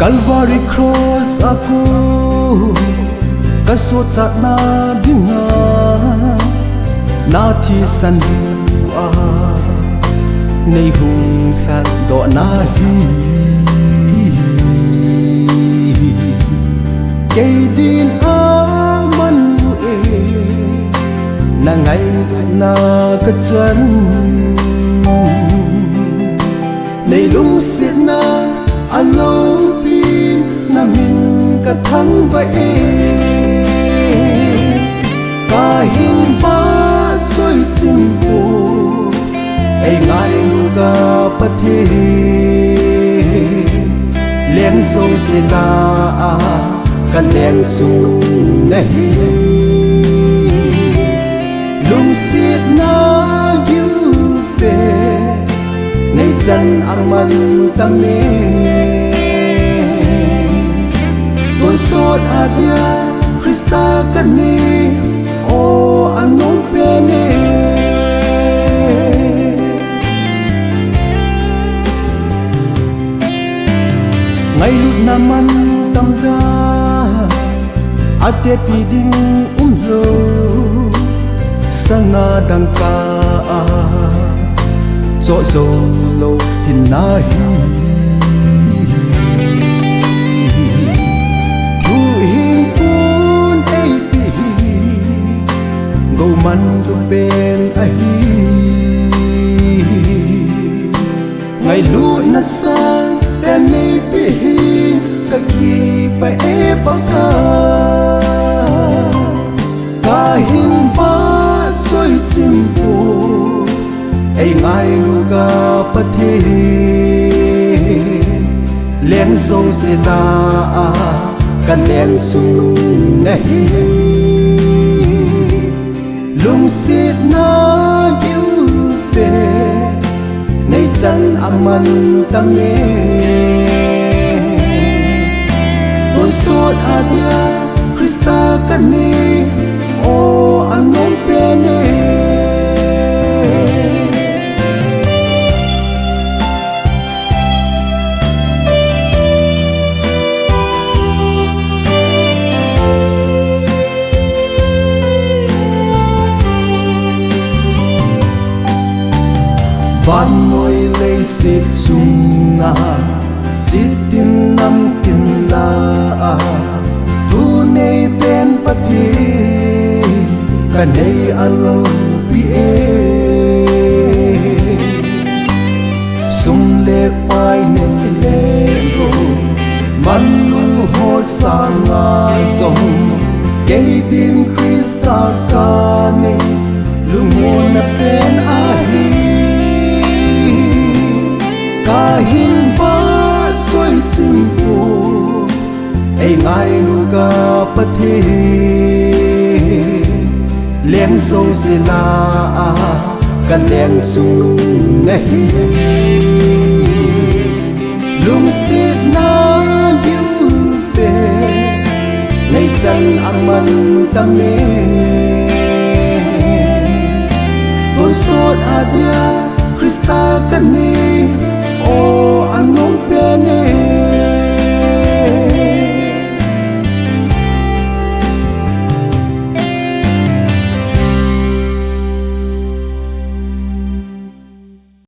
Calvary cross aku kasut sa na dinga na thi san a nei hung san do na hi kay din a man e na ngày na ka chân nei lung sit na alo pin na min ka thang va e ka hin va choi chim vo ai ngai lu ga pa the leng zo se na a ka leng chu na hi lung sit na yu pe nei chân ang man tam me tôi sốt adia Christa kan ni o anong pe ne ngày lúc naman tam da ate piding lo sanga dang ka cho zo lo hin na hi hu hin pun ai pi go man go ben a hi ngày lu na sa ten nei pi ka ki pa e pa ka hin va choi chim vo ai ngai lu ga pa the leng zo se ta kan leng chu na hi lung sit na yu pe nei chan aman tam me tôi sốt adia Christa kan ni o anong pe ne van ngồi lấy xếp chung na chỉ tin năm tin la thu nei bên bắt thi cả nei alo bi e sum le pai nei le go man lu ho sa nga song kay din Christa ka nei lungon na pen ahi ka hin va choi chim vo ai ngai lu ga pa the leng zo se na kan leng chu na hi lung sit na yu pe nei chan ang man tam me tôi sốt adia Christa kan ni o